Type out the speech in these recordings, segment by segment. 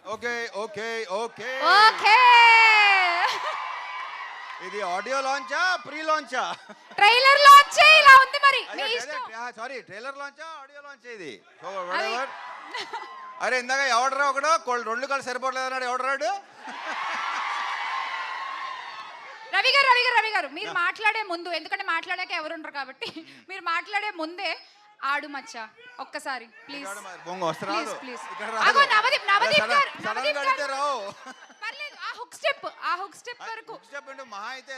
Okay okay okay okay ఇది audio లాంచా pre లాంచా trailer launch ఇలా ఉంది మరి మీ ఇష్టం. సారీ ట్రైలర్ లాంచా ఆడియో లాంచ్ ఇది సో అది- whatever. అరే ఇందాక ఎవడరా ఒకడు రెండు కాళ్ళు సరిపోవట్లేదు అన్నాడు ఎవడరాడు రవి గారు మీరు మాట్లాడే ముందు, ఎందుకంటే మాట్లాడాక ఎవరు ఉండరు కాబట్టి మీరు మాట్లాడే ముందే ఆడు మచ్చా ఒక్కసారి ప్లీజ్ బొంగ వస్త్రాలు ప్లీజ్ ఇక్కడ అగో నవదీప్ గారు సడన్ గా అడిగితే రావు పర్లేదు ఆ హుక్ స్టెప్ వరకు స్టెప్ అంటే మహా అయితే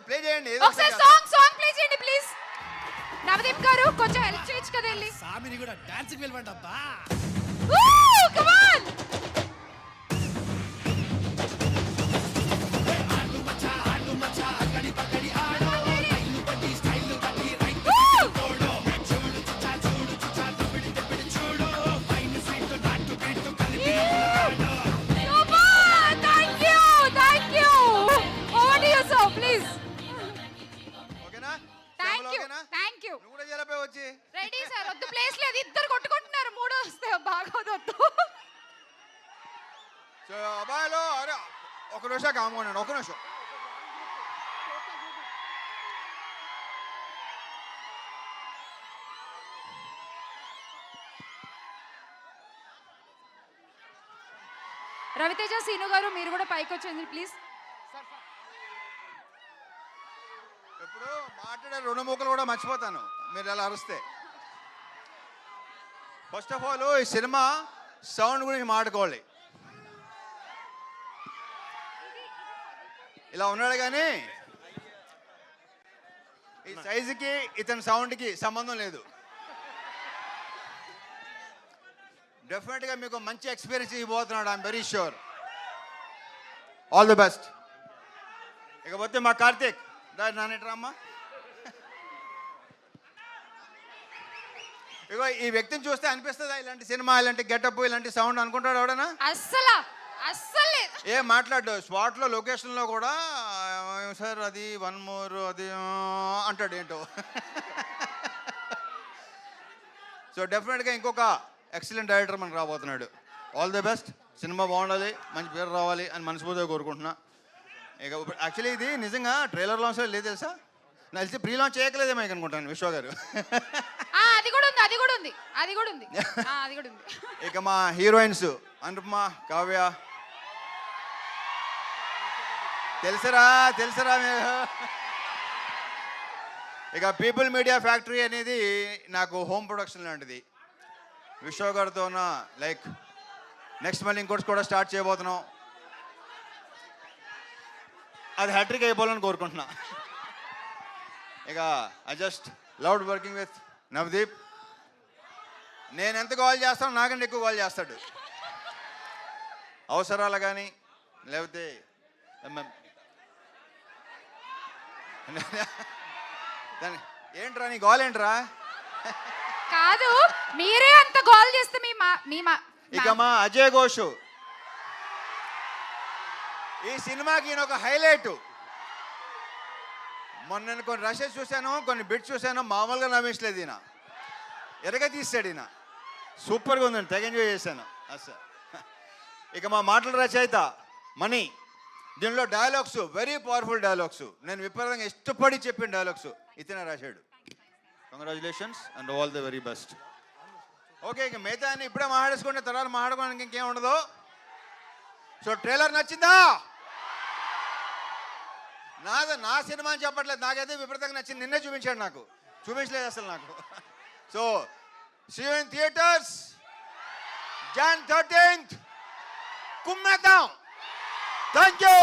ప్లే చేయండి ఒకసారి సాంగ్ ప్లే చేయండి ప్లీజ్. నవదీప్ గారు కొంచెం హెల్ప్ చేయొచ్చు కదా వెళ్ళి. సామిని కూడా డాన్స్ కి వెళ్ళమంట అబ్బా. కమ్ ఆన్ ఓకేనా థ్యాంక్ యూ నువ్వు కూడా చేయలేకపోయి వచ్చి రెడీ సార్. వద్దు ప్లేస్ లేదు, ఇద్దరు కొట్టుకుంటున్నారు, మూడో వస్తే బాగోదొద్దు. సో అబ్బాయిలో అరే ఒక నిమిషం కామన్నాను ఒక నిమిషం రవితేజ సీను గారు మీరు కూడా పైకి వచ్చేయండి ప్లీజ్. ఎప్పుడు మాట్లాడే రెండు ముక్కలు కూడా మర్చిపోతాను మీరు అలా అరిస్తే. ఫస్ట్ ఆఫ్ ఆల్ ఈ సినిమా సౌండ్ గురించి మాట్లాడుకోవాలి. ఇలా ఉన్నాడు కానీ ఈ సైజుకి ఇతని సౌండ్కి సంబంధం లేదు. డెఫినెట్గా మీకు మంచి ఎక్స్పీరియన్స్ ఇవ్వబోతున్నాడు. I'm very sure. All the best. ఇకపోతే మా కార్తీక్ నానేట్రమ్మా ఇగో ఈ వ్యక్తిని చూస్తే అనిపిస్తుందా ఇలాంటి సినిమా ఇలాంటి గెటప్ ఇలాంటి సౌండ్ అనుకుంటాడు ఎవడనా? అస్సలు ఏం మాట్లాడు స్పాట్లో లొకేషన్లో కూడా సార్ అది వన్ మోర్ అది అంటాడు ఏంటో. సో డెఫినెట్గా ఇంకొక ఎక్సలెంట్ డైరెక్టర్ మనకు రాబోతున్నాడు. All the best. సినిమా బాగుండాలి, మంచి పేరు రావాలి అని మనస్ఫూర్తిగా కోరుకుంటున్నా. ఇక యాక్చువల్లీ ఇది నిజంగా ట్రైలర్ లాంచ్ లేదు తెలుసా, నాకు తెలిసి ప్రీ లాంచ్ చేయకలేదేమో అనుకుంటాను విశ్వ గారు. అది కూడా ఉంది. ఇక మా హీరోయిన్స్ అనుపమ, కావ్య తెలుసరా మీరు. ఇక పీపుల్ మీడియా ఫ్యాక్టరీ అనేది నాకు హోమ్ ప్రొడక్షన్ లాంటిది. విశ్వ గారితో లైక్ నెక్స్ట్ మళ్ళీ ఇంకోటి కూడా స్టార్ట్ చేయబోతున్నాం. అది హ్యాట్రిక్ అయిపోవాలని కోరుకుంటున్నా. ఇక I just loved working with Navdeep. నేను ఎంత కాల్ చేస్తానో నాకంటే ఎక్కువ కాల్ చేస్తాడు. అవసరాలు కానీ లేకపోతే ఏంట్రా నీ గోల్ ఏంట్రా? కాదు మీరే అంత గోల్ చేస్తే ఇక మా అజయ్ ఘోష్ ఈ సినిమాకి ఈయన ఒక హైలైట్. మొన్న నేను కొన్ని రషెస్ చూశాను, కొన్ని బిట్స్ చూశాను, మామూలుగా నవ్వించలేదు. ఈయన ఎరగ తీస్తాడు. ఈయన సూపర్గా ఉందండి, తెగ ఎంజాయ్ చేశాను అసలు. ఇక మా మాటల రచయిత మణి. దీనిలో డైలాగ్స్ వెరీ పవర్ఫుల్ డైలాగ్స్, నేను విపరీతంగా ఇష్టపడి చెప్పిన డైలాగ్స్ ఇతనే రాశాడు. Congratulations and all the very best. Okay ఇక మిగతా అన్ని ఇప్పుడే మాట్లాడేసుకుంటే తర్వాత మాట్లాడుకోవడానికి ఇంకేం ఉండదు. సో ట్రైలర్ నచ్చిందా? నా సినిమా అని చెప్పట్లేదు, నాకైతే విపరీతంగా నచ్చింది. నిన్నే చూపించాడు, నాకు చూపించలేదు అసలు నాకు. So see you in theatres Jan 13th. కుమ్మేద్దాం. Thank you.